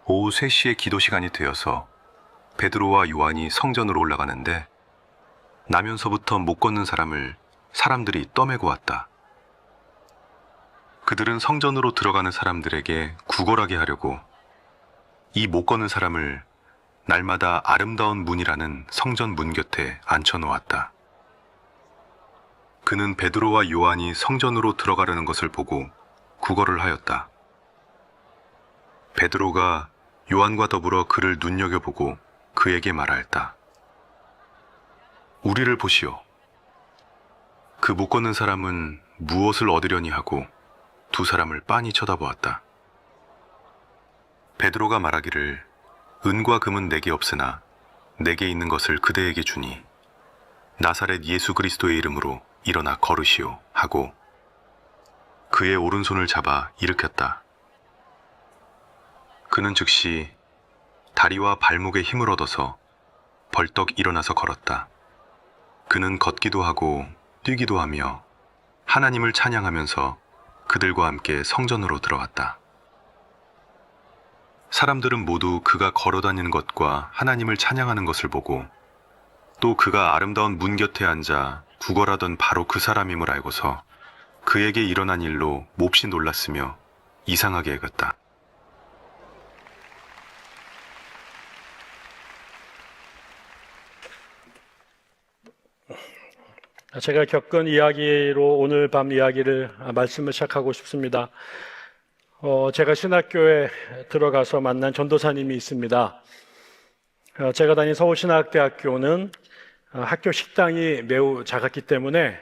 오후 3시에 기도 시간이 되어서 베드로와 요한이 성전으로 올라가는데 나면서부터 못 걷는 사람을 사람들이 떠매고 왔다. 그들은 성전으로 들어가는 사람들에게 구걸하게 하려고 이 못 걷는 사람을 날마다 아름다운 문이라는 성전 문 곁에 앉혀놓았다. 그는 베드로와 요한이 성전으로 들어가려는 것을 보고 구걸을 하였다. 베드로가 요한과 더불어 그를 눈여겨보고 그에게 말하였다. 우리를 보시오. 그 못 걷는 사람은 무엇을 얻으려니 하고 두 사람을 빤히 쳐다보았다. 베드로가 말하기를 은과 금은 내게 없으나 내게 있는 것을 그대에게 주니 나사렛 예수 그리스도의 이름으로 일어나 걸으시오 하고 그의 오른손을 잡아 일으켰다. 그는 즉시 다리와 발목에 힘을 얻어서 벌떡 일어나서 걸었다. 그는 걷기도 하고 뛰기도 하며 하나님을 찬양하면서 그들과 함께 성전으로 들어왔다. 사람들은 모두 그가 걸어다니는 것과 하나님을 찬양하는 것을 보고 또 그가 아름다운 문 곁에 앉아 구걸하던 바로 그 사람임을 알고서 그에게 일어난 일로 몹시 놀랐으며 이상하게 여겼다. 제가 겪은 이야기로 오늘 밤 이야기를 말씀을 시작하고 싶습니다. 제가 신학교에 들어가서 만난 전도사님이 있습니다. 제가 다닌 서울신학대학교는 학교 식당이 매우 작았기 때문에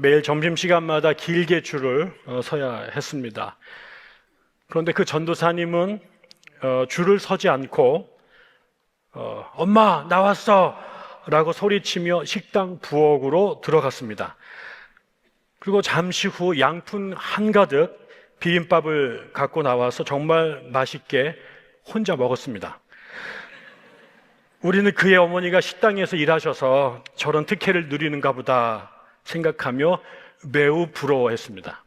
매일 점심시간마다 길게 줄을 서야 했습니다. 그런데 그 전도사님은 줄을 서지 않고 엄마 나왔어! 라고 소리치며 식당 부엌으로 들어갔습니다. 그리고 잠시 후 양푼 한가득 비빔밥을 갖고 나와서 정말 맛있게 혼자 먹었습니다. 우리는 그의 어머니가 식당에서 일하셔서 저런 특혜를 누리는가 보다 생각하며 매우 부러워했습니다.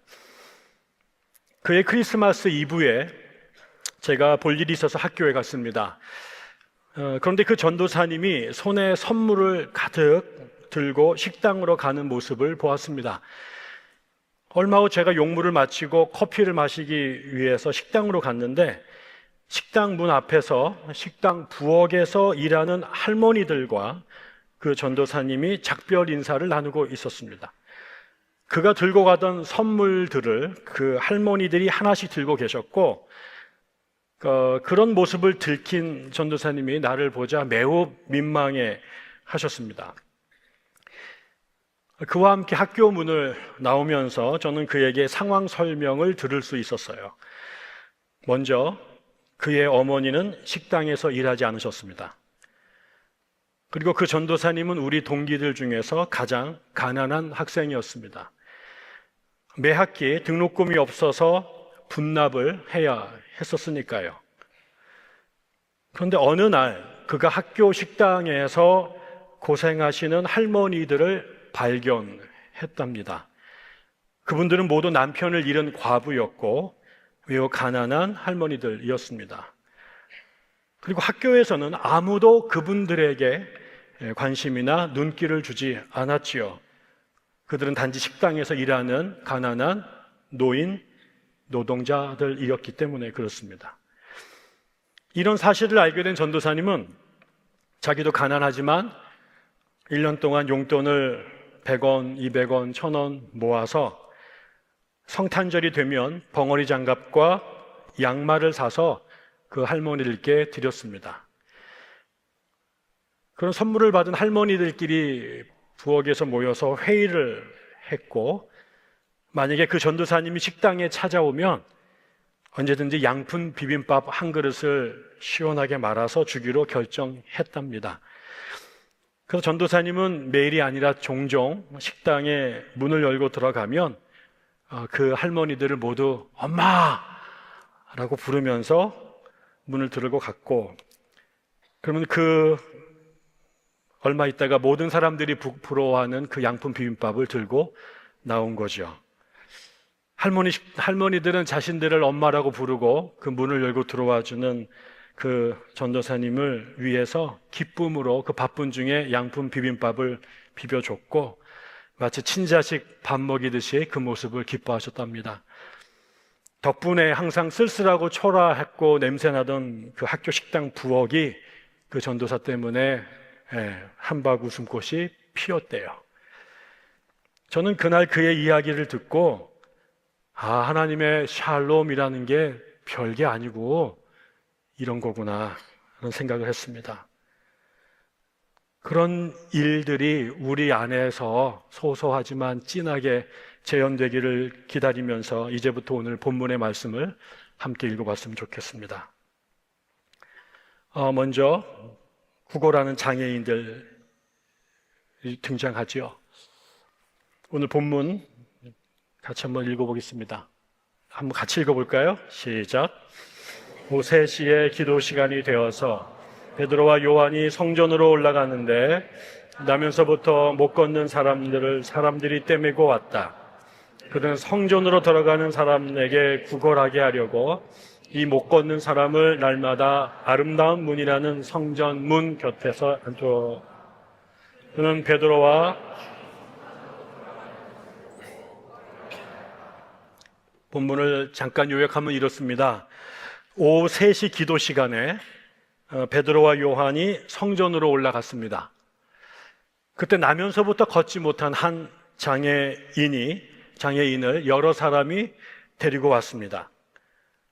그의 크리스마스 이브에 제가 볼 일이 있어서 학교에 갔습니다. 그런데 그 전도사님이 손에 선물을 가득 들고 식당으로 가는 모습을 보았습니다. 얼마 후 제가 용무를 마치고 커피를 마시기 위해서 식당으로 갔는데 식당 문 앞에서 식당 부엌에서 일하는 할머니들과 그 전도사님이 작별 인사를 나누고 있었습니다. 그가 들고 가던 선물들을 그 할머니들이 하나씩 들고 계셨고 그런 모습을 들킨 전도사님이 나를 보자 매우 민망해 하셨습니다. 그와 함께 학교 문을 나오면서 저는 그에게 상황 설명을 들을 수 있었어요. 먼저 그의 어머니는 식당에서 일하지 않으셨습니다. 그리고 그 전도사님은 우리 동기들 중에서 가장 가난한 학생이었습니다. 매 학기 등록금이 없어서 분납을 해야 했었으니까요. 그런데 어느 날 그가 학교 식당에서 고생하시는 할머니들을 발견했답니다. 그분들은 모두 남편을 잃은 과부였고 매우 가난한 할머니들이었습니다. 그리고 학교에서는 아무도 그분들에게 관심이나 눈길을 주지 않았지요. 그들은 단지 식당에서 일하는 가난한 노인, 노동자들이었기 때문에 그렇습니다. 이런 사실을 알게 된 전도사님은 자기도 가난하지만 1년 동안 용돈을 100원, 200원, 1000원 모아서 성탄절이 되면 벙어리 장갑과 양말을 사서 그 할머니들께 드렸습니다. 그런 선물을 받은 할머니들끼리 부엌에서 모여서 회의를 했고 만약에 그 전도사님이 식당에 찾아오면 언제든지 양푼 비빔밥 한 그릇을 시원하게 말아서 주기로 결정했답니다. 그래서 전도사님은 매일이 아니라 종종 식당에 문을 열고 들어가면 그 할머니들을 모두 엄마라고 부르면서 문을 들고 갔고 그러면 얼마 있다가 모든 사람들이 부러워하는 그 양푼 비빔밥을 들고 나온 거죠. 할머니들은 자신들을 엄마라고 부르고 그 문을 열고 들어와 주는 그 전도사님을 위해서 기쁨으로 그 바쁜 중에 양품 비빔밥을 비벼줬고 마치 친자식 밥 먹이듯이 그 모습을 기뻐하셨답니다. 덕분에 항상 쓸쓸하고 초라했고 냄새나던 그 학교 식당 부엌이 그 전도사 때문에 한박 웃음꽃이 피었대요. 저는 그날 그의 이야기를 듣고 하나님의 샬롬이라는 게 별게 아니고 이런 거구나 하는 생각을 했습니다. 그런 일들이 우리 안에서 소소하지만 진하게 재현되기를 기다리면서 이제부터 오늘 본문의 말씀을 함께 읽어봤으면 좋겠습니다. 먼저 구걸하는 장애인들이 등장하죠. 오늘 본문 같이 한번 읽어보겠습니다. 한번 같이 읽어볼까요? 시작. 오후 3시에 기도 시간이 되어서 베드로와 요한이 성전으로 올라가는데 나면서부터 못 걷는 사람들이 떼매고 왔다. 그들은 성전으로 들어가는 사람에게 구걸하게 하려고 이 못 걷는 사람을 날마다 아름다운 문이라는 성전 문 곁에서 앉혀. 그는 베드로와 본문을 잠깐 요약하면 이렇습니다. 오후 3시 기도 시간에 베드로와 요한이 성전으로 올라갔습니다. 그때 나면서부터 걷지 못한 한 장애인을 여러 사람이 데리고 왔습니다.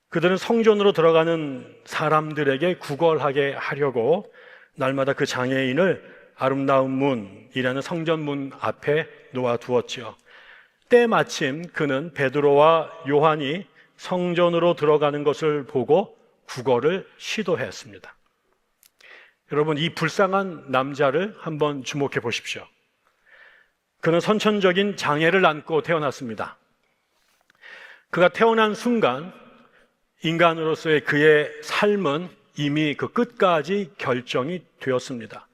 그들은 성전으로 들어가는 사람들에게 구걸하게 하려고 날마다 그 장애인을 아름다운 문이라는 성전 문 앞에 놓아두었지요. 때마침 그는 베드로와 요한이 성전으로 들어가는 것을 보고 구걸을 시도했습니다. 여러분, 이 불쌍한 남자를 한번 주목해 보십시오. 그는 선천적인 장애를 안고 태어났습니다. 그가 태어난 순간 인간으로서의 그의 삶은 이미 그 끝까지 결정이 되었습니다.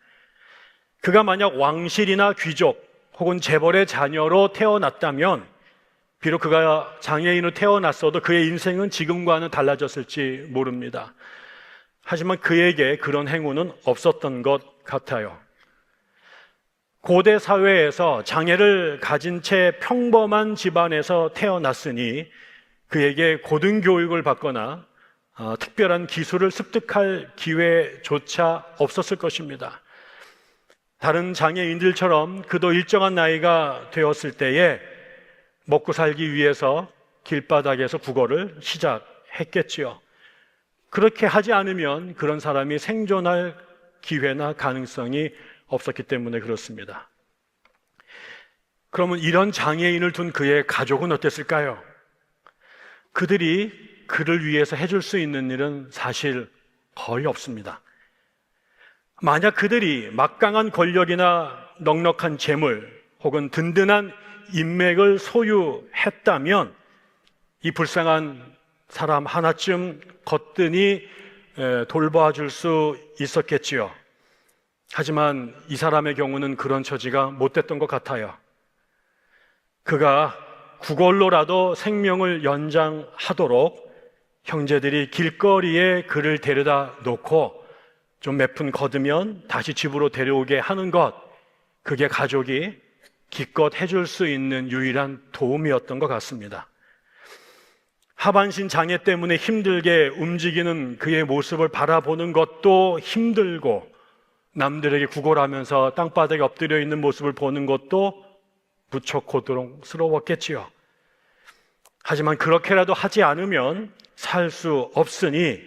그가 만약 왕실이나 귀족 혹은 재벌의 자녀로 태어났다면 비록 그가 장애인으로 태어났어도 그의 인생은 지금과는 달라졌을지 모릅니다. 하지만 그에게 그런 행운은 없었던 것 같아요. 고대 사회에서 장애를 가진 채 평범한 집안에서 태어났으니 그에게 고등교육을 받거나 특별한 기술을 습득할 기회조차 없었을 것입니다. 다른 장애인들처럼 그도 일정한 나이가 되었을 때에 먹고 살기 위해서 길바닥에서 구걸을 시작했겠지요. 그렇게 하지 않으면 그런 사람이 생존할 기회나 가능성이 없었기 때문에 그렇습니다. 그러면 이런 장애인을 둔 그의 가족은 어땠을까요? 그들이 그를 위해서 해줄 수 있는 일은 사실 거의 없습니다. 만약 그들이 막강한 권력이나 넉넉한 재물 혹은 든든한 인맥을 소유했다면 이 불쌍한 사람 하나쯤 거뜬히 돌봐줄 수 있었겠지요. 하지만 이 사람의 경우는 그런 처지가 못 됐던 것 같아요. 그가 구걸로라도 생명을 연장하도록 형제들이 길거리에 그를 데려다 놓고 좀 몇 푼 거두면 다시 집으로 데려오게 하는 것, 그게 가족이 기껏 해줄 수 있는 유일한 도움이었던 것 같습니다. 하반신 장애 때문에 힘들게 움직이는 그의 모습을 바라보는 것도 힘들고 남들에게 구걸하면서 땅바닥에 엎드려 있는 모습을 보는 것도 무척 고통스러웠겠지요. 하지만 그렇게라도 하지 않으면 살 수 없으니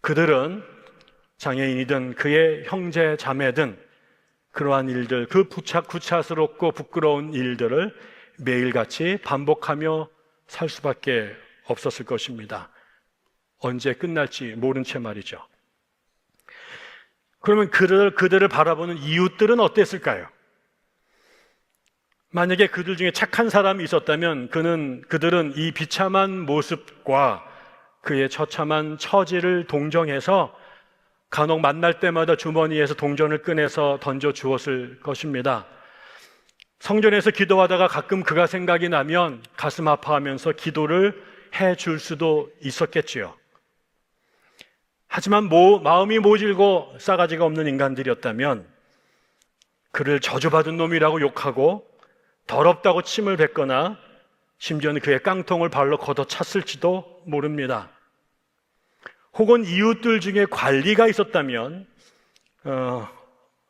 그들은 장애인이든 그의 형제 자매든 그러한 일들, 그 구차스럽고 부끄러운 일들을 매일같이 반복하며 살 수밖에 없었을 것입니다. 언제 끝날지 모른 채 말이죠. 그러면 그들을 바라보는 이웃들은 어땠을까요? 만약에 그들 중에 착한 사람이 있었다면 그들은 이 비참한 모습과 그의 처참한 처지를 동정해서 간혹 만날 때마다 주머니에서 동전을 꺼내서 던져 주었을 것입니다. 성전에서 기도하다가 가끔 그가 생각이 나면 가슴 아파하면서 기도를 해줄 수도 있었겠지요. 하지만 마음이 모질고 싸가지가 없는 인간들이었다면 그를 저주받은 놈이라고 욕하고 더럽다고 침을 뱉거나 심지어는 그의 깡통을 발로 걷어찼을지도 모릅니다. 혹은 이웃들 중에 관리가 있었다면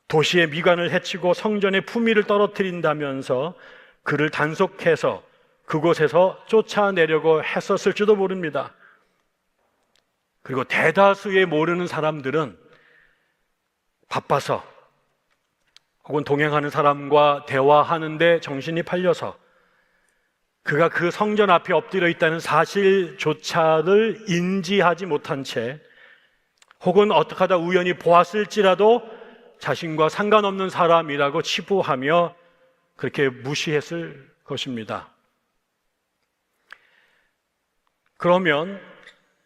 도시의 미관을 해치고 성전의 품위를 떨어뜨린다면서 그를 단속해서 그곳에서 쫓아내려고 했었을지도 모릅니다. 그리고 대다수의 모르는 사람들은 바빠서 혹은 동행하는 사람과 대화하는데 정신이 팔려서 그가 그 성전 앞에 엎드려 있다는 사실조차를 인지하지 못한 채 혹은 어떻게 하다 우연히 보았을지라도 자신과 상관없는 사람이라고 치부하며 그렇게 무시했을 것입니다. 그러면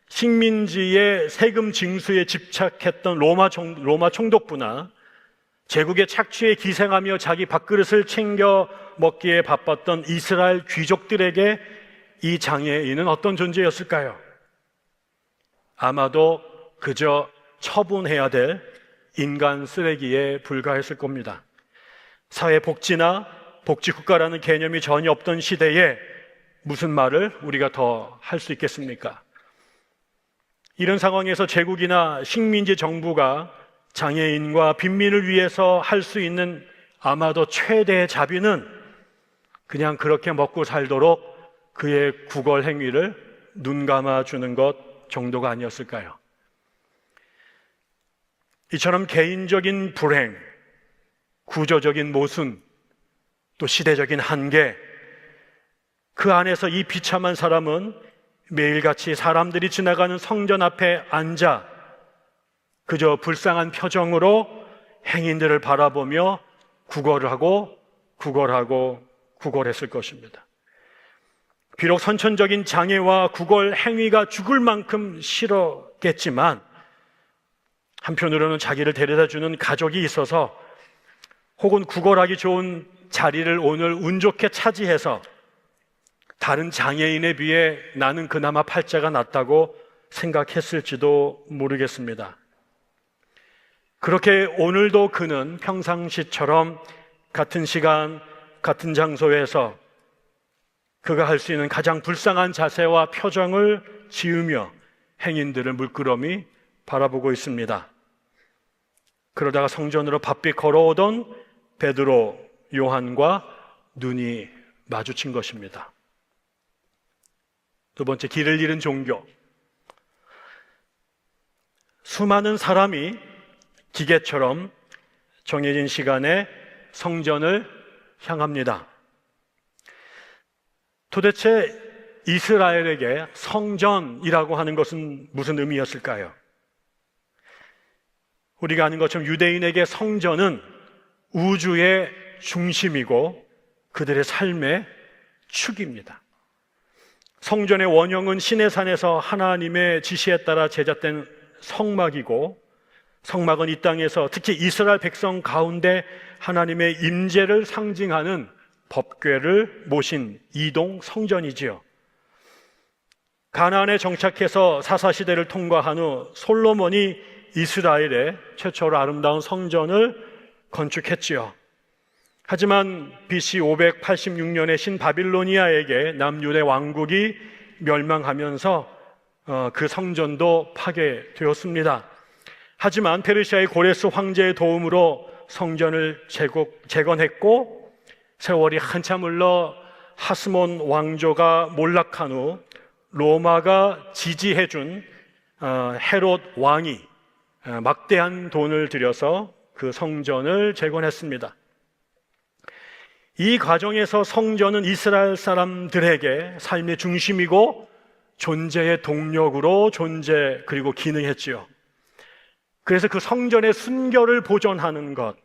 식민지의 세금 징수에 집착했던 로마 총독부나 제국의 착취에 기생하며 자기 밥그릇을 챙겨 먹기에 바빴던 이스라엘 귀족들에게 이 장애인은 어떤 존재였을까요? 아마도 그저 처분해야 될 인간 쓰레기에 불과했을 겁니다. 사회복지나 복지국가라는 개념이 전혀 없던 시대에 무슨 말을 우리가 더 할 수 있겠습니까? 이런 상황에서 제국이나 식민지 정부가 장애인과 빈민을 위해서 할 수 있는 아마도 최대의 자비는 그냥 그렇게 먹고 살도록 그의 구걸 행위를 눈 감아주는 것 정도가 아니었을까요? 이처럼 개인적인 불행, 구조적인 모순, 또 시대적인 한계, 그 안에서 이 비참한 사람은 매일같이 사람들이 지나가는 성전 앞에 앉아 그저 불쌍한 표정으로 행인들을 바라보며 구걸했을 것입니다. 비록 선천적인 장애와 구걸 행위가 죽을 만큼 싫었겠지만 한편으로는 자기를 데려다주는 가족이 있어서 혹은 구걸하기 좋은 자리를 오늘 운 좋게 차지해서 다른 장애인에 비해 나는 그나마 팔자가 낫다고 생각했을지도 모르겠습니다. 그렇게 오늘도 그는 평상시처럼 같은 시간, 같은 장소에서 그가 할 수 있는 가장 불쌍한 자세와 표정을 지으며 행인들을 물끄러미 바라보고 있습니다. 그러다가 성전으로 바삐 걸어오던 베드로, 요한과 눈이 마주친 것입니다. 두 번째, 길을 잃은 종교. 수많은 사람이 기계처럼 정해진 시간에 성전을 향합니다. 도대체 이스라엘에게 성전이라고 하는 것은 무슨 의미였을까요? 우리가 아는 것처럼 유대인에게 성전은 우주의 중심이고 그들의 삶의 축입니다. 성전의 원형은 시내산에서 하나님의 지시에 따라 제작된 성막이고, 성막은 이 땅에서 특히 이스라엘 백성 가운데 하나님의 임재를 상징하는 법궤를 모신 이동 성전이지요. 가나안에 정착해서 사사시대를 통과한 후 솔로몬이 이스라엘의 최초로 아름다운 성전을 건축했지요. 하지만 BC 586년에 신바빌로니아에게 남유대 왕국이 멸망하면서 그 성전도 파괴되었습니다. 하지만 페르시아의 고레스 황제의 도움으로 성전을 재건했고, 세월이 한참 흘러 하스몬 왕조가 몰락한 후 로마가 지지해준 헤롯 왕이 막대한 돈을 들여서 그 성전을 재건했습니다. 이 과정에서 성전은 이스라엘 사람들에게 삶의 중심이고 존재의 동력으로 그리고 기능했지요. 그래서 그 성전의 순결을 보존하는 것,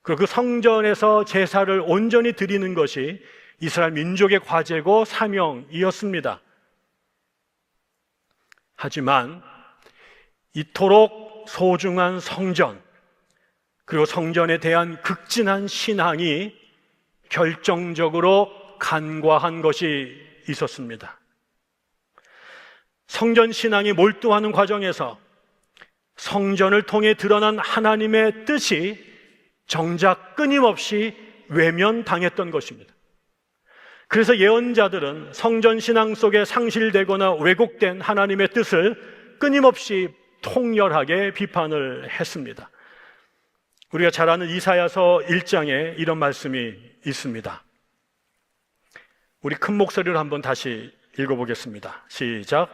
그리고 그 성전에서 제사를 온전히 드리는 것이 이스라엘 민족의 과제고 사명이었습니다. 하지만 이토록 소중한 성전, 그리고 성전에 대한 극진한 신앙이 결정적으로 간과한 것이 있었습니다. 성전 신앙이 몰두하는 과정에서 성전을 통해 드러난 하나님의 뜻이 정작 끊임없이 외면당했던 것입니다. 그래서 예언자들은 성전 신앙 속에 상실되거나 왜곡된 하나님의 뜻을 끊임없이 통렬하게 비판을 했습니다. 우리가 잘 아는 이사야서 1장에 이런 말씀이 있습니다. 우리 큰 목소리로 한번 다시 읽어보겠습니다. 시작.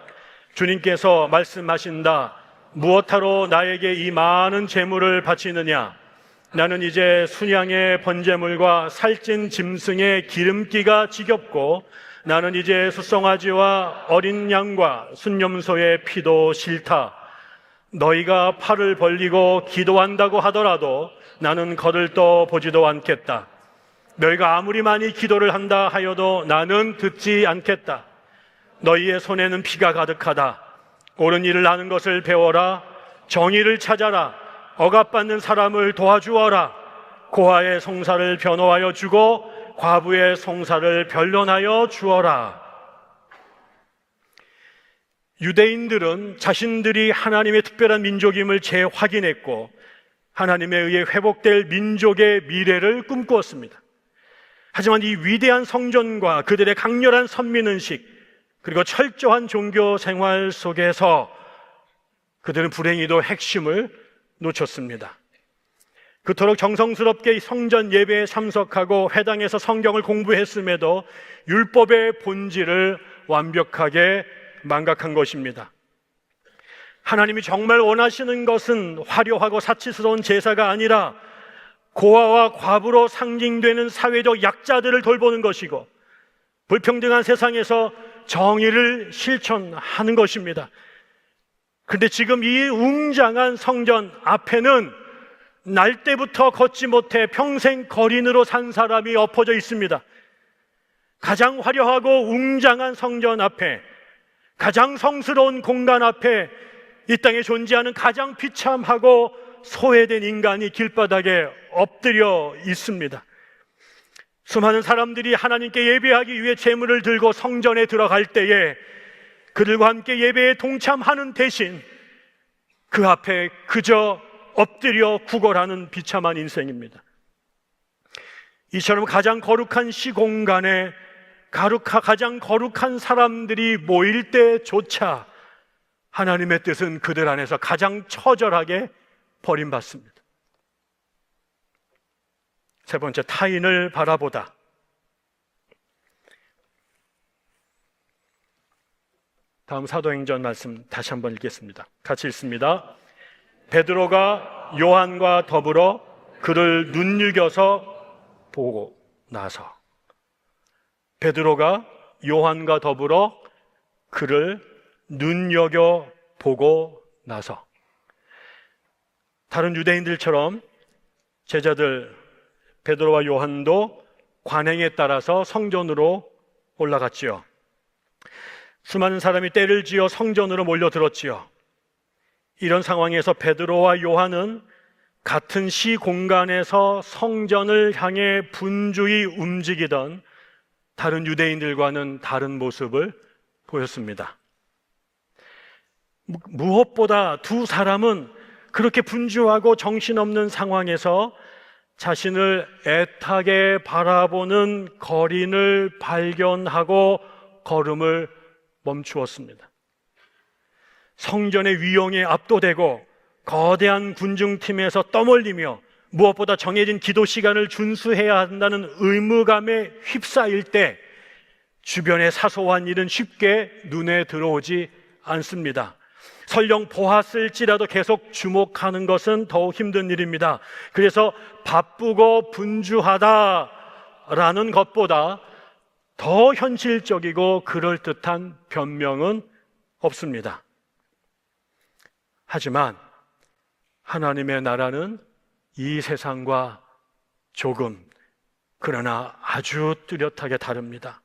주님께서 말씀하신다. 무엇하러 나에게 이 많은 재물을 바치느냐? 나는 이제 순양의 번제물과 살찐 짐승의 기름기가 지겹고 나는 이제 숫송아지와 어린 양과 순염소의 피도 싫다. 너희가 팔을 벌리고 기도한다고 하더라도 나는 거들떠 보지도 않겠다. 너희가 아무리 많이 기도를 한다 하여도 나는 듣지 않겠다. 너희의 손에는 피가 가득하다. 옳은 일을 하는 것을 배워라. 정의를 찾아라. 억압받는 사람을 도와주어라. 고아의 송사를 변호하여 주고 과부의 송사를 변론하여 주어라. 유대인들은 자신들이 하나님의 특별한 민족임을 재확인했고 하나님에 의해 회복될 민족의 미래를 꿈꾸었습니다. 하지만 이 위대한 성전과 그들의 강렬한 선민의식 그리고 철저한 종교 생활 속에서 그들은 불행히도 핵심을 놓쳤습니다. 그토록 정성스럽게 성전 예배에 참석하고 회당에서 성경을 공부했음에도 율법의 본질을 완벽하게 망각한 것입니다. 하나님이 정말 원하시는 것은 화려하고 사치스러운 제사가 아니라 고아와 과부로 상징되는 사회적 약자들을 돌보는 것이고 불평등한 세상에서 정의를 실천하는 것입니다. 그런데 지금 이 웅장한 성전 앞에는 날 때부터 걷지 못해 평생 거린으로 산 사람이 엎어져 있습니다. 가장 화려하고 웅장한 성전 앞에, 가장 성스러운 공간 앞에 이 땅에 존재하는 가장 비참하고 소외된 인간이 길바닥에 엎드려 있습니다. 수많은 사람들이 하나님께 예배하기 위해 제물을 들고 성전에 들어갈 때에 그들과 함께 예배에 동참하는 대신 그 앞에 그저 엎드려 구걸하는 비참한 인생입니다. 이처럼 가장 거룩한 시공간에 가장 거룩한 사람들이 모일 때조차 하나님의 뜻은 그들 안에서 가장 처절하게 버림받습니다. 세 번째, 타인을 바라보다. 다음 사도행전 말씀 다시 한번 읽겠습니다. 같이 읽습니다. 베드로가 요한과 더불어 그를 눈여겨서 보고 나서 베드로가 요한과 더불어 그를 눈여겨보고 나서 다른 유대인들처럼 제자들 베드로와 요한도 관행에 따라서 성전으로 올라갔지요. 수많은 사람이 떼를 지어 성전으로 몰려들었지요. 이런 상황에서 베드로와 요한은 같은 시 공간에서 성전을 향해 분주히 움직이던 다른 유대인들과는 다른 모습을 보였습니다. 무엇보다 두 사람은 그렇게 분주하고 정신없는 상황에서 자신을 애타게 바라보는 거린을 발견하고 걸음을 멈추었습니다. 성전의 위용에 압도되고 거대한 군중팀에서 떠몰리며 무엇보다 정해진 기도 시간을 준수해야 한다는 의무감에 휩싸일 때 주변의 사소한 일은 쉽게 눈에 들어오지 않습니다. 설령 보았을지라도 계속 주목하는 것은 더욱 힘든 일입니다. 그래서 바쁘고 분주하다라는 것보다 더 현실적이고 그럴듯한 변명은 없습니다. 하지만 하나님의 나라는 이 세상과 조금, 그러나 아주 뚜렷하게 다릅니다.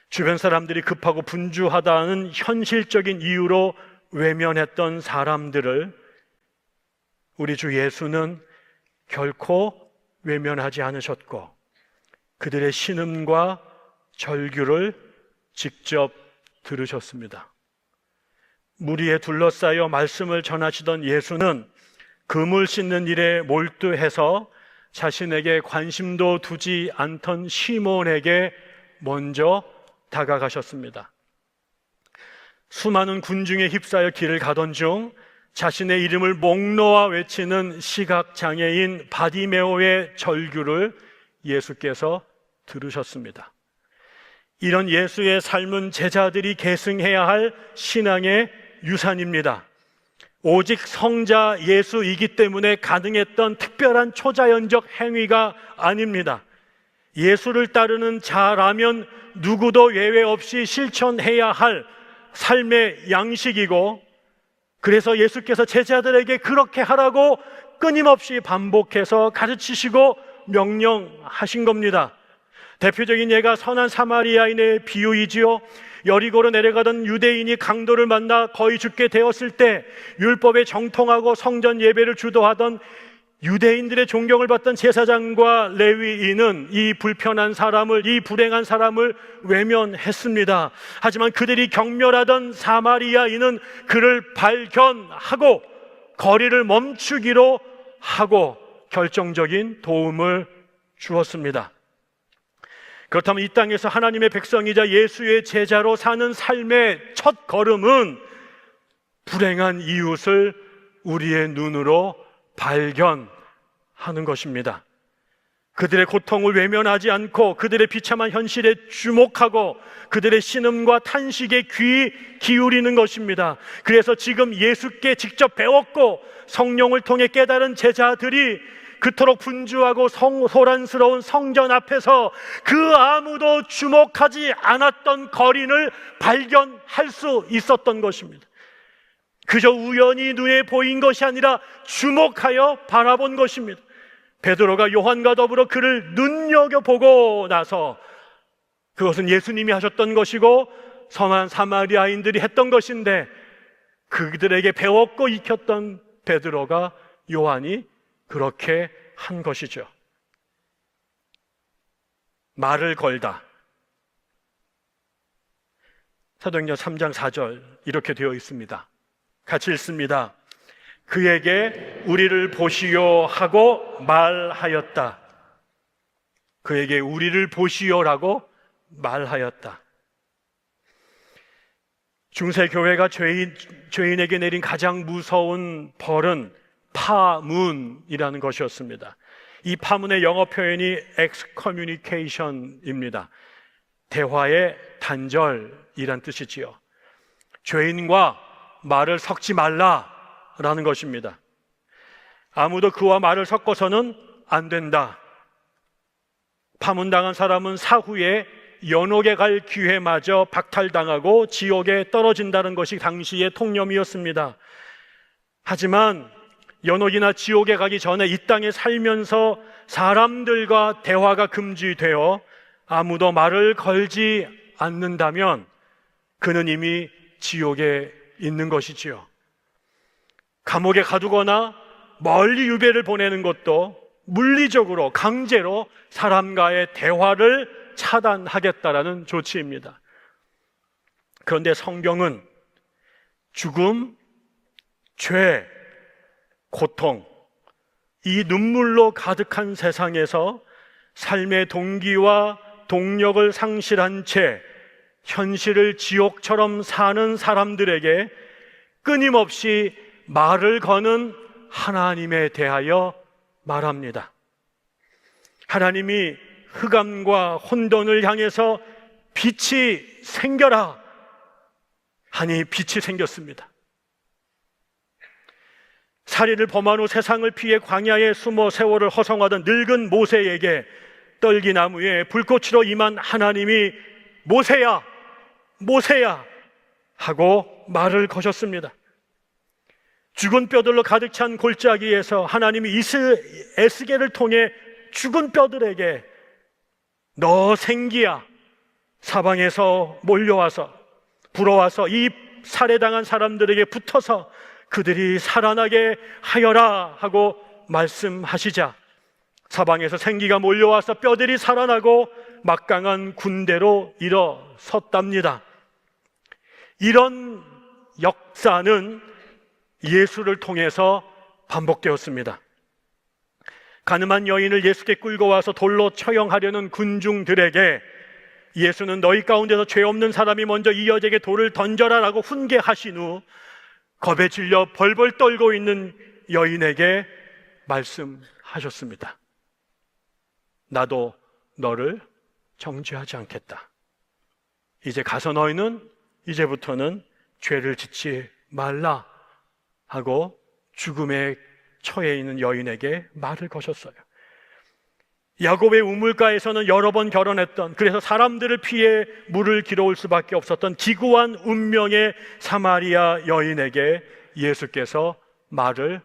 주변 사람들이 급하고 분주하다는 현실적인 이유로 외면했던 사람들을 우리 주 예수는 결코 외면하지 않으셨고 그들의 신음과 절규를 직접 들으셨습니다. 무리에 둘러싸여 말씀을 전하시던 예수는 그물 씻는 일에 몰두해서 자신에게 관심도 두지 않던 시몬에게 먼저 다가가셨습니다. 수많은 군중에 휩싸여 길을 가던 중 자신의 이름을 목 놓아 외치는 시각장애인 바디메오의 절규를 예수께서 들으셨습니다. 이런 예수의 삶은 제자들이 계승해야 할 신앙의 유산입니다. 오직 성자 예수이기 때문에 가능했던 특별한 초자연적 행위가 아닙니다. 예수를 따르는 자라면 누구도 예외 없이 실천해야 할 삶의 양식이고, 그래서 예수께서 제자들에게 그렇게 하라고 끊임없이 반복해서 가르치시고 명령하신 겁니다. 대표적인 예가 선한 사마리아인의 비유이지요. 여리고로 내려가던 유대인이 강도를 만나 거의 죽게 되었을 때 율법에 정통하고 성전 예배를 주도하던 유대인들의 존경을 받던 제사장과 레위인은 이 불편한 사람을, 이 불행한 사람을 외면했습니다. 하지만 그들이 경멸하던 사마리아인은 그를 발견하고 거리를 멈추기로 하고 결정적인 도움을 주었습니다. 그렇다면 이 땅에서 하나님의 백성이자 예수의 제자로 사는 삶의 첫 걸음은 불행한 이웃을 우리의 눈으로 발견하는 것입니다. 그들의 고통을 외면하지 않고 그들의 비참한 현실에 주목하고 그들의 신음과 탄식에 귀 기울이는 것입니다. 그래서 지금 예수께 직접 배웠고 성령을 통해 깨달은 제자들이 그토록 분주하고 소란스러운 성전 앞에서 그 아무도 주목하지 않았던 거린을 발견할 수 있었던 것입니다. 그저 우연히 눈에 보인 것이 아니라 주목하여 바라본 것입니다. 베드로가 요한과 더불어 그를 눈여겨보고 나서 그것은 예수님이 하셨던 것이고 선한 사마리아인들이 했던 것인데, 그들에게 배웠고 익혔던 베드로가, 요한이 그렇게 한 것이죠. 말을 걸다. 사도행전 3장 4절 이렇게 되어 있습니다. 같이 읽습니다. 그에게 우리를 보시오 하고 말하였다. 그에게 우리를 보시오라고 말하였다. 중세교회가 죄인에게 내린 가장 무서운 벌은 파문이라는 것이었습니다. 이 파문의 영어 표현이 excommunication입니다. 대화의 단절이란 뜻이지요. 죄인과 말을 섞지 말라라는 것입니다. 아무도 그와 말을 섞어서는 안 된다. 파문당한 사람은 사후에 연옥에 갈 기회마저 박탈당하고 지옥에 떨어진다는 것이 당시의 통념이었습니다. 하지만 연옥이나 지옥에 가기 전에 이 땅에 살면서 사람들과 대화가 금지되어 아무도 말을 걸지 않는다면 그는 이미 지옥에 있는 것이지요. 감옥에 가두거나 멀리 유배를 보내는 것도 물리적으로 강제로 사람과의 대화를 차단하겠다라는 조치입니다. 그런데 성경은 죽음, 죄, 고통, 이 눈물로 가득한 세상에서 삶의 동기와 동력을 상실한 채 현실을 지옥처럼 사는 사람들에게 끊임없이 말을 거는 하나님에 대하여 말합니다. 하나님이 흑암과 혼돈을 향해서 빛이 생겨라 하니 빛이 생겼습니다. 살인을 범한 후 세상을 피해 광야에 숨어 세월을 허송하던 늙은 모세에게 떨기나무에 불꽃으로 임한 하나님이 모세야, 모세야 하고 말을 거셨습니다. 죽은 뼈들로 가득 찬 골짜기에서 하나님이 에스겔을 통해 죽은 뼈들에게 너 생기야, 사방에서 몰려와서 불어와서 이 살해당한 사람들에게 붙어서 그들이 살아나게 하여라 하고 말씀하시자 사방에서 생기가 몰려와서 뼈들이 살아나고 막강한 군대로 일어섰답니다. 이런 역사는 예수를 통해서 반복되었습니다. 가늠한 여인을 예수께 끌고 와서 돌로 처형하려는 군중들에게 예수는 너희 가운데서 죄 없는 사람이 먼저 이 여자에게 돌을 던져라 라고 훈계하신 후 겁에 질려 벌벌 떨고 있는 여인에게 말씀하셨습니다. 나도 너를 정죄하지 않겠다. 이제 가서 너희는 이제부터는 죄를 짓지 말라 하고 죽음에 처해 있는 여인에게 말을 거셨어요. 야곱의 우물가에서는 여러 번 결혼했던, 그래서 사람들을 피해 물을 길어올 수밖에 없었던 기구한 운명의 사마리아 여인에게 예수께서 말을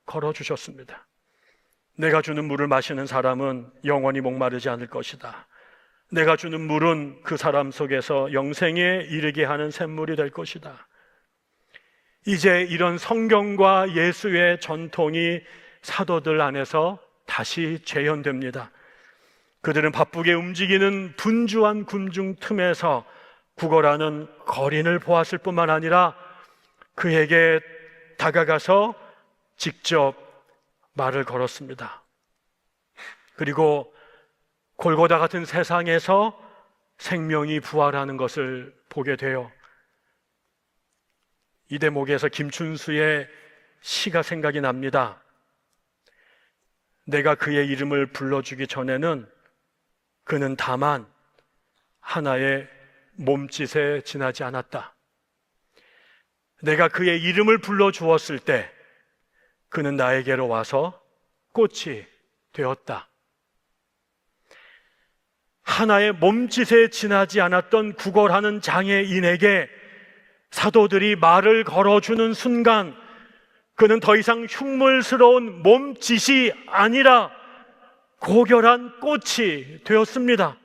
걸어주셨습니다. 내가 주는 물을 마시는 사람은 영원히 목마르지 않을 것이다. 내가 주는 물은 그 사람 속에서 영생에 이르게 하는 샘물이 될 것이다. 이제 이런 성경과 예수의 전통이 사도들 안에서 다시 재현됩니다. 그들은 바쁘게 움직이는 분주한 군중 틈에서 구걸하는 거린을 보았을 뿐만 아니라 그에게 다가가서 직접 말을 걸었습니다. 그리고 골고다 같은 세상에서 생명이 부활하는 것을 보게 돼요. 이 대목에서 김춘수의 시가 생각이 납니다. 내가 그의 이름을 불러주기 전에는 그는 다만 하나의 몸짓에 지나지 않았다. 내가 그의 이름을 불러주었을 때 그는 나에게로 와서 꽃이 되었다. 하나의 몸짓에 지나지 않았던 구걸하는 장애인에게 사도들이 말을 걸어주는 순간 그는 더 이상 흉물스러운 몸짓이 아니라 고결한 꽃이 되었습니다.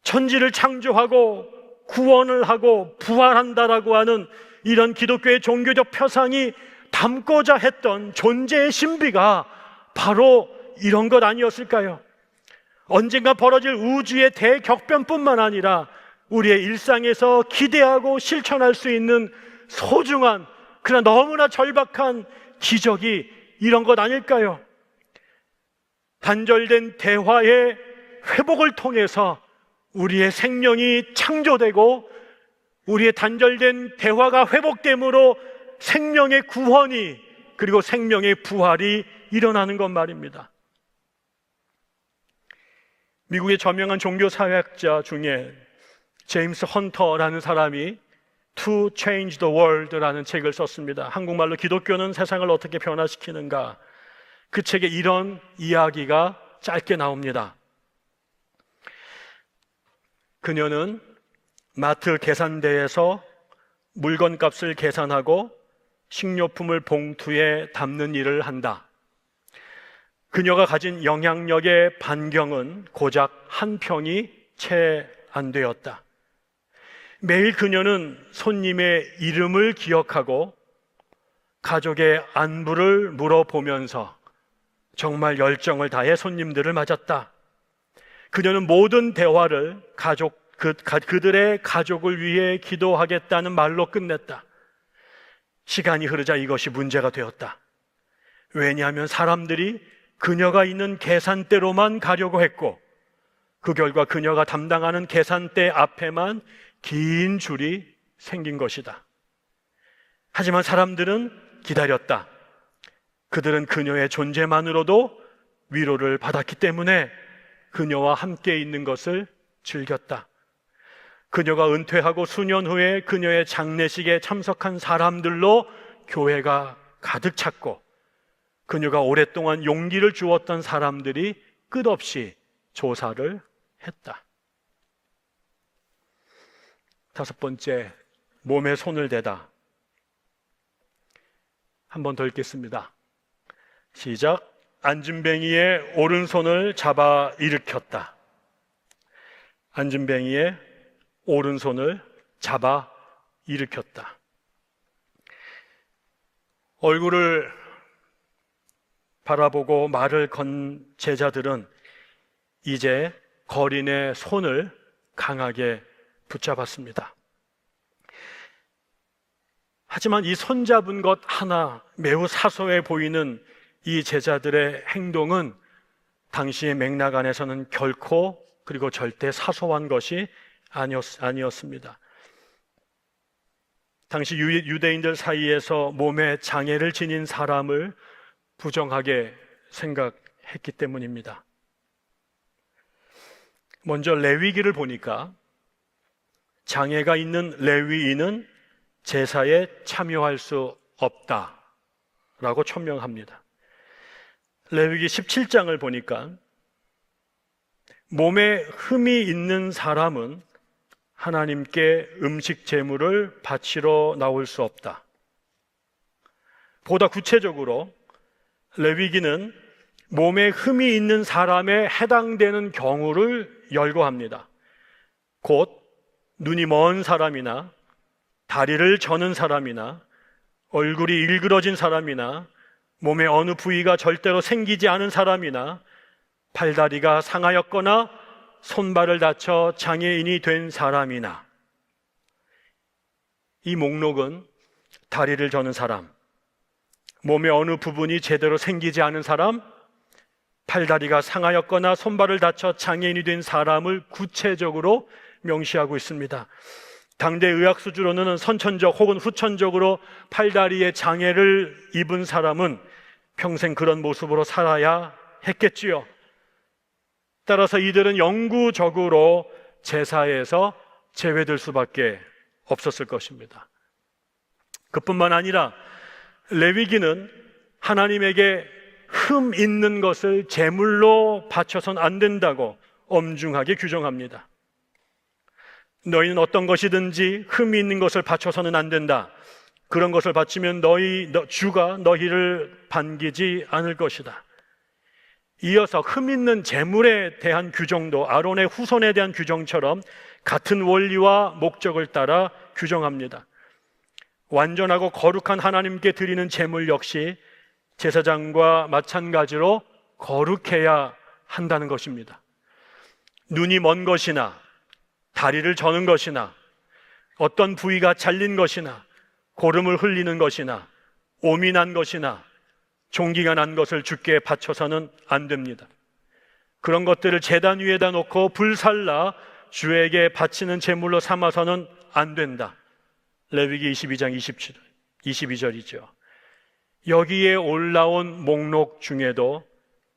천지를 창조하고 구원을 하고 부활한다라고 하는 이런 기독교의 종교적 표상이 담고자 했던 존재의 신비가 바로 이런 것 아니었을까요? 언젠가 벌어질 우주의 대격변뿐만 아니라 우리의 일상에서 기대하고 실천할 수 있는 소중한, 그러나 너무나 절박한 기적이 이런 것 아닐까요? 단절된 대화의 회복을 통해서 우리의 생명이 창조되고 우리의 단절된 대화가 회복됨으로 생명의 구원이, 그리고 생명의 부활이 일어나는 것 말입니다. 미국의 저명한 종교사회학자 중에 제임스 헌터라는 사람이 To Change the World라는 책을 썼습니다. 한국말로 기독교는 세상을 어떻게 변화시키는가. 그 책에 이런 이야기가 짧게 나옵니다. 그녀는 마트 계산대에서 물건값을 계산하고 식료품을 봉투에 담는 일을 한다. 그녀가 가진 영향력의 반경은 고작 한 평이 채 안 되었다. 매일 그녀는 손님의 이름을 기억하고 가족의 안부를 물어보면서 정말 열정을 다해 손님들을 맞았다. 그녀는 모든 대화를 그들의 가족을 위해 기도하겠다는 말로 끝냈다. 시간이 흐르자 이것이 문제가 되었다. 왜냐하면 사람들이 그녀가 있는 계산대로만 가려고 했고 그 결과 그녀가 담당하는 계산대 앞에만 긴 줄이 생긴 것이다. 하지만 사람들은 기다렸다. 그들은 그녀의 존재만으로도 위로를 받았기 때문에 그녀와 함께 있는 것을 즐겼다. 그녀가 은퇴하고 수년 후에 그녀의 장례식에 참석한 사람들로 교회가 가득 찼고 그녀가 오랫동안 용기를 주었던 사람들이 끝없이 조사를 했다. 다섯 번째, 몸에 손을 대다. 한 번 더 읽겠습니다. 시작. 안진뱅이의 오른손을 잡아 일으켰다. 안진뱅이의 오른손을 잡아 일으켰다. 얼굴을 바라보고 말을 건 제자들은 이제 거린의 손을 강하게 붙잡았습니다. 하지만 이 손잡은 것 하나 매우 사소해 보이는 이 제자들의 행동은 당시의 맥락 안에서는 결코 그리고 절대 사소한 것이 아니었습니다. 당시 유대인들 사이에서 몸에 장애를 지닌 사람을 부정하게 생각했기 때문입니다. 먼저 레위기를 보니까 장애가 있는 레위인은 제사에 참여할 수 없다라고 천명합니다. 레위기 17장을 보니까 몸에 흠이 있는 사람은 하나님께 음식 제물을 바치러 나올 수 없다. 보다 구체적으로 레위기는 몸에 흠이 있는 사람에 해당되는 경우를 열거합니다. 곧 눈이 먼 사람이나 다리를 저는 사람이나 얼굴이 일그러진 사람이나 몸의 어느 부위가 절대로 생기지 않은 사람이나 팔다리가 상하였거나 손발을 다쳐 장애인이 된 사람이나, 이 목록은 다리를 저는 사람, 몸의 어느 부분이 제대로 생기지 않은 사람, 팔다리가 상하였거나 손발을 다쳐 장애인이 된 사람을 구체적으로 명시하고 있습니다. 당대 의학 수준으로는 선천적 혹은 후천적으로 팔다리에 장애를 입은 사람은 평생 그런 모습으로 살아야 했겠지요. 따라서 이들은 영구적으로 제사에서 제외될 수밖에 없었을 것입니다. 그뿐만 아니라 레위기는 하나님에게 흠 있는 것을 제물로 바쳐서는 안 된다고 엄중하게 규정합니다. 너희는 어떤 것이든지 흠이 있는 것을 바쳐서는 안 된다. 그런 것을 바치면 주가 너희를 반기지 않을 것이다. 이어서 흠 있는 제물에 대한 규정도 아론의 후손에 대한 규정처럼 같은 원리와 목적을 따라 규정합니다. 완전하고 거룩한 하나님께 드리는 제물 역시 제사장과 마찬가지로 거룩해야 한다는 것입니다. 눈이 먼 것이나 다리를 저는 것이나 어떤 부위가 잘린 것이나 고름을 흘리는 것이나 오미 난 것이나 종기가 난 것을 주께 바쳐서는 안 됩니다. 그런 것들을 제단 위에다 놓고 불살라 주에게 바치는 제물로 삼아서는 안 된다. 레위기 22장 22절이죠. 여기에 올라온 목록 중에도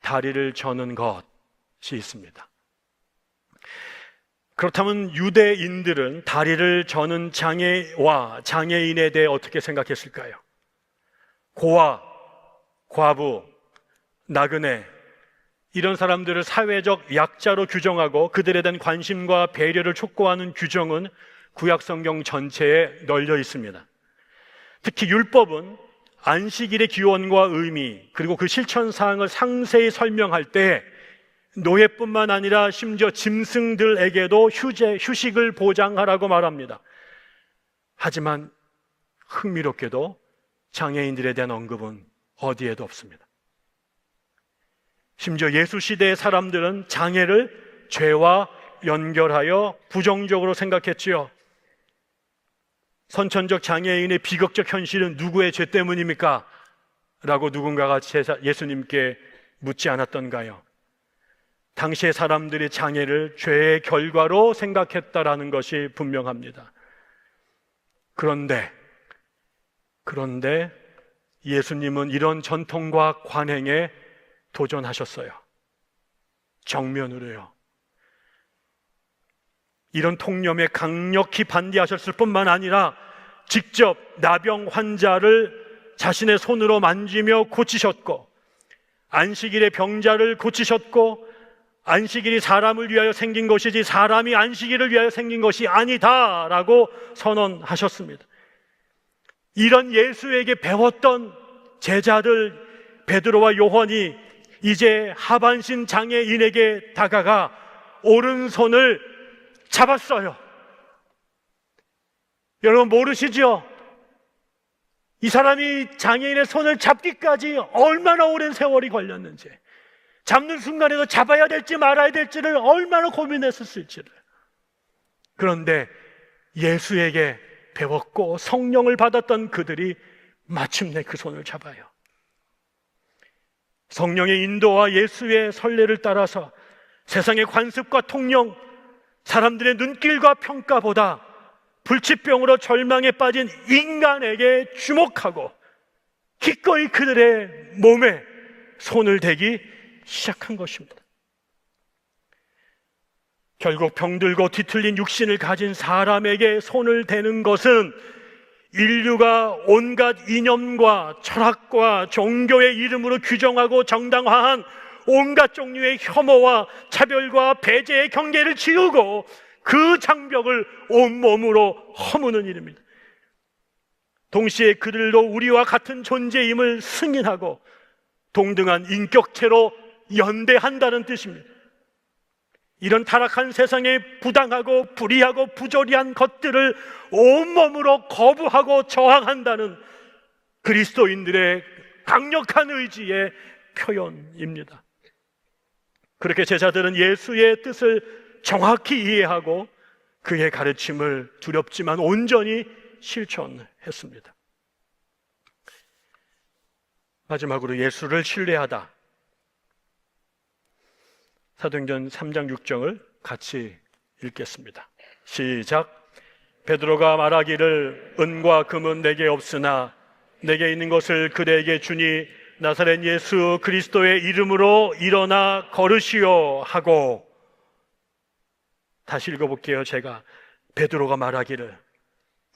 다리를 저는 것이 있습니다. 그렇다면 유대인들은 다리를 저는 장애와 장애인에 대해 어떻게 생각했을까요? 고아, 과부, 나그네, 이런 사람들을 사회적 약자로 규정하고 그들에 대한 관심과 배려를 촉구하는 규정은 구약 성경 전체에 널려 있습니다. 특히 율법은 안식일의 기원과 의미 그리고 그 실천 사항을 상세히 설명할 때 노예뿐만 아니라 심지어 짐승들에게도 휴식을 보장하라고 말합니다. 하지만 흥미롭게도 장애인들에 대한 언급은 어디에도 없습니다. 심지어 예수 시대의 사람들은 장애를 죄와 연결하여 부정적으로 생각했지요. 선천적 장애인의 비극적 현실은 누구의 죄 때문입니까? 라고 누군가가 예수님께 묻지 않았던가요? 당시의 사람들이 장애를 죄의 결과로 생각했다라는 것이 분명합니다. 그런데 예수님은 이런 전통과 관행에 도전하셨어요. 정면으로요. 이런 통념에 강력히 반대하셨을 뿐만 아니라 직접 나병 환자를 자신의 손으로 만지며 고치셨고, 안식일의 병자를 고치셨고, 안식일이 사람을 위하여 생긴 것이지 사람이 안식일을 위하여 생긴 것이 아니다라고 선언하셨습니다. 이런 예수에게 배웠던 제자들 베드로와 요한이 이제 하반신 장애인에게 다가가 오른손을 잡았어요. 여러분 모르시죠? 이 사람이 장애인의 손을 잡기까지 얼마나 오랜 세월이 걸렸는지, 잡는 순간에도 잡아야 될지 말아야 될지를 얼마나 고민했었을지를. 그런데 예수에게 배웠고 성령을 받았던 그들이 마침내 그 손을 잡아요. 성령의 인도와 예수의 선례를 따라서 세상의 관습과 통령, 사람들의 눈길과 평가보다 불치병으로 절망에 빠진 인간에게 주목하고 기꺼이 그들의 몸에 손을 대기 시작한 것입니다. 결국 병들고 뒤틀린 육신을 가진 사람에게 손을 대는 것은 인류가 온갖 이념과 철학과 종교의 이름으로 규정하고 정당화한 온갖 종류의 혐오와 차별과 배제의 경계를 지우고 그 장벽을 온몸으로 허무는 일입니다. 동시에 그들도 우리와 같은 존재임을 승인하고 동등한 인격체로 연대한다는 뜻입니다. 이런 타락한 세상에 부당하고 불의하고 부조리한 것들을 온몸으로 거부하고 저항한다는 그리스도인들의 강력한 의지의 표현입니다. 그렇게 제자들은 예수의 뜻을 정확히 이해하고 그의 가르침을 두렵지만 온전히 실천했습니다. 마지막으로 예수를 신뢰하다. 사도행전 3장 6절을 같이 읽겠습니다. 시작. 베드로가 말하기를 은과 금은 내게 없으나 내게 있는 것을 그대에게 주니 나사렛 예수 그리스도의 이름으로 일어나 걸으시오 하고. 다시 읽어볼게요. 제가 베드로가 말하기를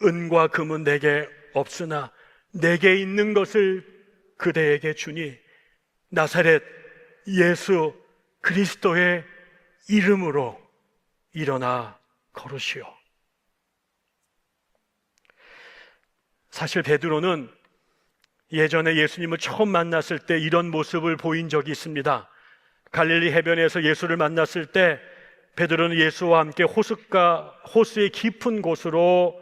은과 금은 내게 없으나 내게 있는 것을 그대에게 주니 나사렛 예수 그리스도의 이름으로 일어나 걸으시오. 사실 베드로는 예전에 예수님을 처음 만났을 때 이런 모습을 보인 적이 있습니다. 갈릴리 해변에서 예수를 만났을 때 베드로는 예수와 함께 호수의 깊은 곳으로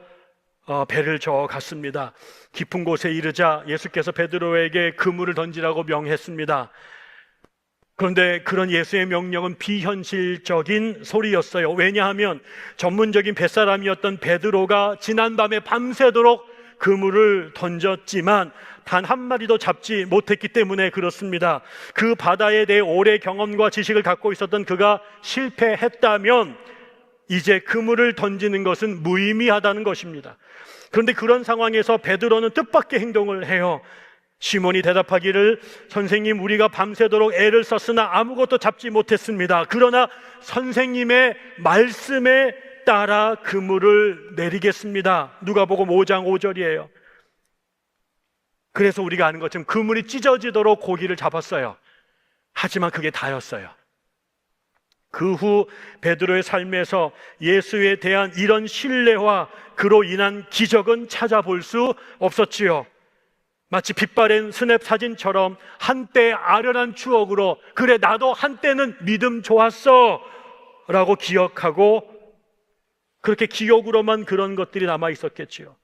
배를 저어 갔습니다. 깊은 곳에 이르자 예수께서 베드로에게 그물을 던지라고 명했습니다. 그런데 그런 예수의 명령은 비현실적인 소리였어요. 왜냐하면 전문적인 뱃사람이었던 베드로가 지난밤에 밤새도록 그물을 던졌지만 단 한 마리도 잡지 못했기 때문에 그렇습니다. 그 바다에 대해 오래 경험과 지식을 갖고 있었던 그가 실패했다면 이제 그물을 던지는 것은 무의미하다는 것입니다. 그런데 그런 상황에서 베드로는 뜻밖의 행동을 해요. 시몬이 대답하기를 선생님, 우리가 밤새도록 애를 썼으나 아무것도 잡지 못했습니다. 그러나 선생님의 말씀에 따라 그물을 내리겠습니다. 누가복음 5장 5절이에요. 그래서 우리가 아는 것처럼 그물이 찢어지도록 고기를 잡았어요. 하지만 그게 다였어요. 그 후 베드로의 삶에서 예수에 대한 이런 신뢰와 그로 인한 기적은 찾아볼 수 없었지요. 마치 빛바랜 스냅 사진처럼 한때 아련한 추억으로 그래 나도 한때는 믿음 좋았어 라고 기억하고 그렇게 기억으로만 그런 것들이 남아 있었겠지요.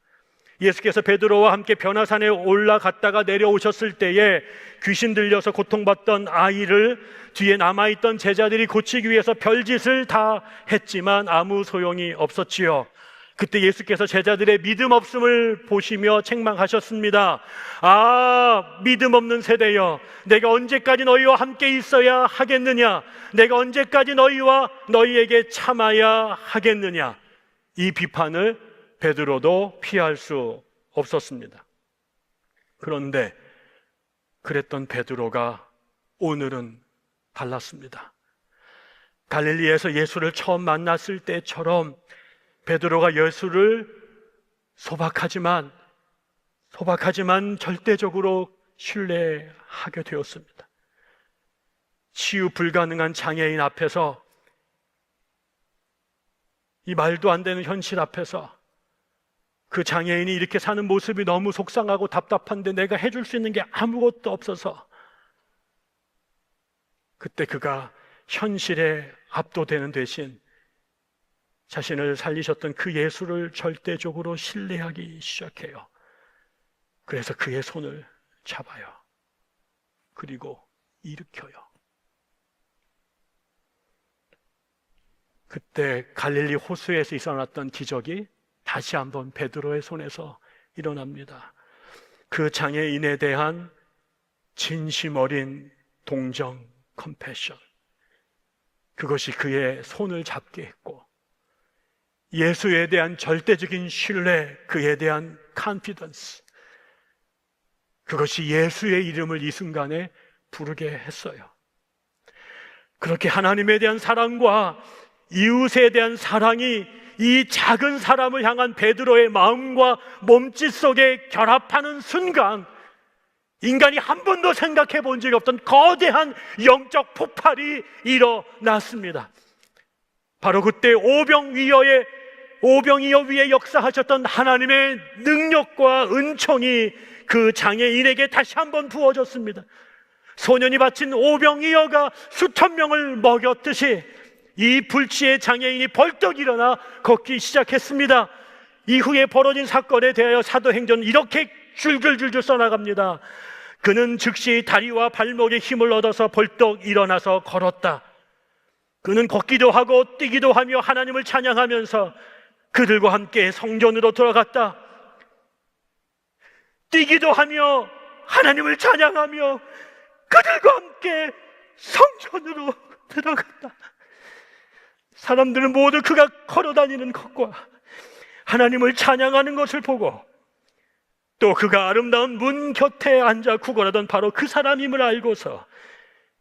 예수께서 베드로와 함께 변화산에 올라갔다가 내려오셨을 때에 귀신 들려서 고통받던 아이를 뒤에 남아있던 제자들이 고치기 위해서 별짓을 다 했지만 아무 소용이 없었지요. 그때 예수께서 제자들의 믿음 없음을 보시며 책망하셨습니다. 아, 믿음 없는 세대여, 내가 언제까지 너희와 함께 있어야 하겠느냐? 내가 언제까지 너희에게 참아야 하겠느냐? 이 비판을 베드로도 피할 수 없었습니다. 그런데 그랬던 베드로가 오늘은 달랐습니다. 갈릴리에서 예수를 처음 만났을 때처럼 베드로가 예수를 소박하지만 절대적으로 신뢰하게 되었습니다. 치유 불가능한 장애인 앞에서, 이 말도 안 되는 현실 앞에서 그 장애인이 이렇게 사는 모습이 너무 속상하고 답답한데 내가 해줄 수 있는 게 아무것도 없어서 그때 그가 현실에 압도되는 대신 자신을 살리셨던 그 예수를 절대적으로 신뢰하기 시작해요. 그래서 그의 손을 잡아요. 그리고 일으켜요. 그때 갈릴리 호수에서 일어났던 기적이 다시 한번 베드로의 손에서 일어납니다. 그 장애인에 대한 진심 어린 동정, 컴패션, 그것이 그의 손을 잡게 했고, 예수에 대한 절대적인 신뢰, 그에 대한 confidence, 그것이 예수의 이름을 이 순간에 부르게 했어요. 그렇게 하나님에 대한 사랑과 이웃에 대한 사랑이 이 작은 사람을 향한 베드로의 마음과 몸짓 속에 결합하는 순간, 인간이 한 번도 생각해 본 적이 없던 거대한 영적 폭발이 일어났습니다. 바로 그때 오병이어 위에 역사하셨던 하나님의 능력과 은총이 그 장애인에게 다시 한번 부어졌습니다. 소년이 바친 오병이어가 수천 명을 먹였듯이 이 불치의 장애인이 벌떡 일어나 걷기 시작했습니다. 이후에 벌어진 사건에 대하여 사도행전은 이렇게 줄줄줄줄 써나갑니다. 그는 즉시 다리와 발목에 힘을 얻어서 벌떡 일어나서 걸었다. 그는 걷기도 하고 뛰기도 하며 하나님을 찬양하면서 그들과 함께 성전으로 들어갔다. 뛰기도 하며 하나님을 찬양하며 그들과 함께 성전으로 들어갔다. 사람들은 모두 그가 걸어다니는 것과 하나님을 찬양하는 것을 보고, 또 그가 아름다운 문 곁에 앉아 구걸하던 바로 그 사람임을 알고서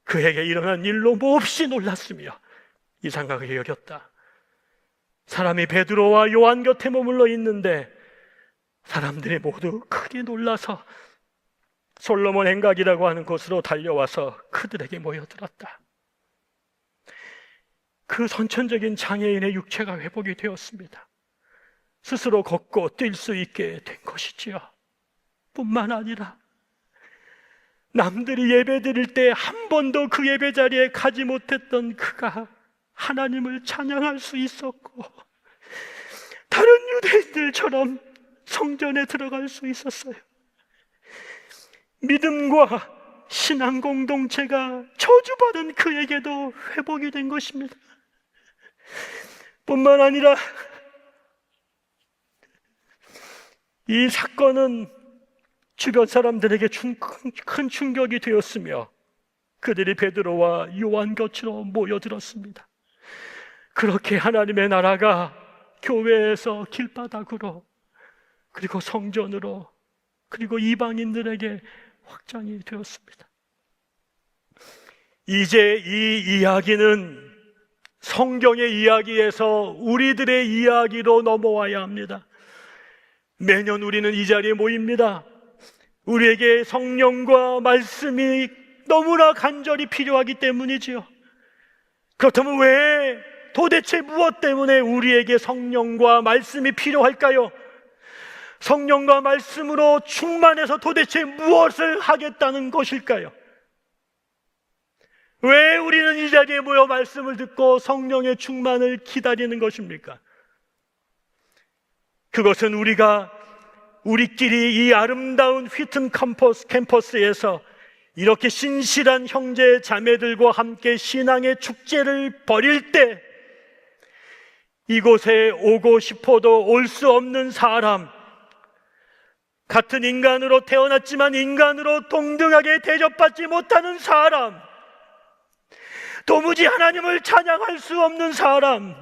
그에게 일어난 일로 몹시 놀랐으며 이상하게 여겼다. 사람이 베드로와 요한 곁에 머물러 있는데 사람들이 모두 크게 놀라서 솔로몬 행각이라고 하는 곳으로 달려와서 그들에게 모여들었다. 그 선천적인 장애인의 육체가 회복이 되었습니다. 스스로 걷고 뛸 수 있게 된 것이지요. 뿐만 아니라 남들이 예배 드릴 때 한 번도 그 예배 자리에 가지 못했던 그가 하나님을 찬양할 수 있었고, 다른 유대인들처럼 성전에 들어갈 수 있었어요. 믿음과 신앙 공동체가 저주받은 그에게도 회복이 된 것입니다. 뿐만 아니라 이 사건은 주변 사람들에게 큰 충격이 되었으며 그들이 베드로와 요한 곁으로 모여들었습니다. 그렇게 하나님의 나라가 교회에서 길바닥으로, 그리고 성전으로, 그리고 이방인들에게 확장이 되었습니다. 이제 이 이야기는 성경의 이야기에서 우리들의 이야기로 넘어와야 합니다. 매년 우리는 이 자리에 모입니다. 우리에게 성령과 말씀이 너무나 간절히 필요하기 때문이지요. 그렇다면 왜, 도대체 무엇 때문에 우리에게 성령과 말씀이 필요할까요? 성령과 말씀으로 충만해서 도대체 무엇을 하겠다는 것일까요? 왜 우리는 이 자리에 모여 말씀을 듣고 성령의 충만을 기다리는 것입니까? 그것은 우리끼리 이 아름다운 휘튼 캠퍼스에서 이렇게 신실한 형제 자매들과 함께 신앙의 축제를 벌일 때, 이곳에 오고 싶어도 올 수 없는 사람, 같은 인간으로 태어났지만 인간으로 동등하게 대접받지 못하는 사람, 도무지 하나님을 찬양할 수 없는 사람,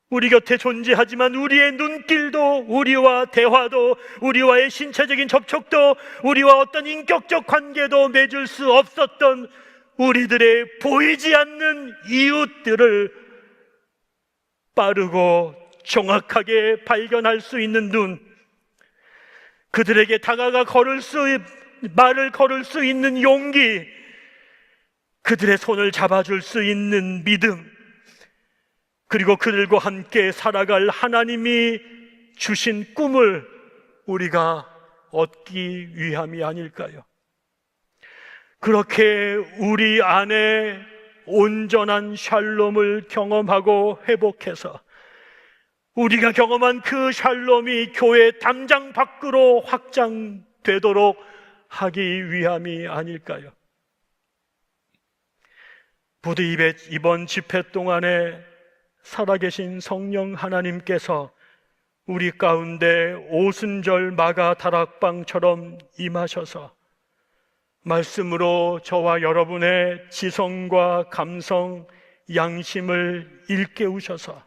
우리 곁에 존재하지만 우리의 눈길도, 우리와 대화도, 우리와의 신체적인 접촉도, 우리와 어떤 인격적 관계도 맺을 수 없었던 우리들의 보이지 않는 이웃들을 빠르고 정확하게 발견할 수 있는 눈, 그들에게 다가가 말을 걸을 수 있는 용기, 그들의 손을 잡아줄 수 있는 믿음, 그리고 그들과 함께 살아갈 하나님이 주신 꿈을 우리가 얻기 위함이 아닐까요? 그렇게 우리 안에 온전한 샬롬을 경험하고 회복해서 우리가 경험한 그 샬롬이 교회 담장 밖으로 확장되도록 하기 위함이 아닐까요? 부디 이번 집회 동안에 살아계신 성령 하나님께서 우리 가운데 오순절 마가 다락방처럼 임하셔서 말씀으로 저와 여러분의 지성과 감성, 양심을 일깨우셔서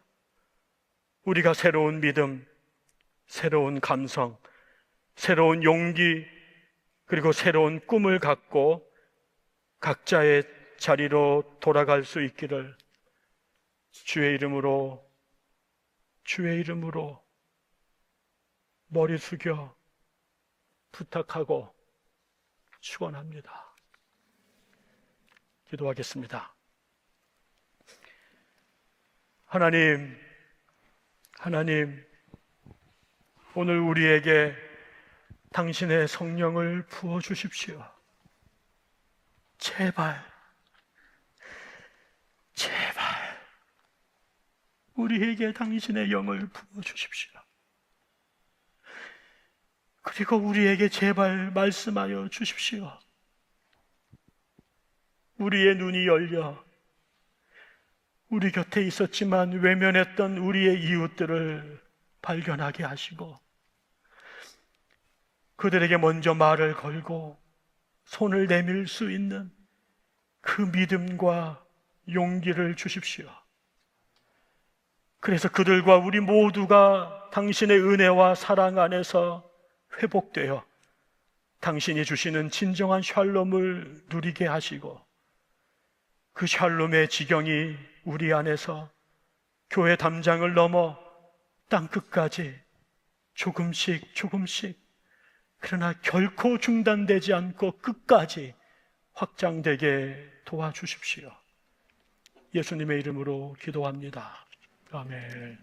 우리가 새로운 믿음, 새로운 감성, 새로운 용기, 그리고 새로운 꿈을 갖고 각자의 자리로 돌아갈 수 있기를 주의 이름으로 머리 숙여 부탁하고 축원합니다. 기도하겠습니다. 하나님, 오늘 우리에게 당신의 성령을 부어주십시오. 제발 우리에게 당신의 영을 부어주십시오. 그리고 우리에게 제발 말씀하여 주십시오. 우리의 눈이 열려 우리 곁에 있었지만 외면했던 우리의 이웃들을 발견하게 하시고 그들에게 먼저 말을 걸고 손을 내밀 수 있는 그 믿음과 용기를 주십시오. 그래서 그들과 우리 모두가 당신의 은혜와 사랑 안에서 회복되어 당신이 주시는 진정한 샬롬을 누리게 하시고 그 샬롬의 지경이 우리 안에서 교회 담장을 넘어 땅 끝까지 조금씩 그러나 결코 중단되지 않고 끝까지 확장되게 도와주십시오. 예수님의 이름으로 기도합니다. 아멘.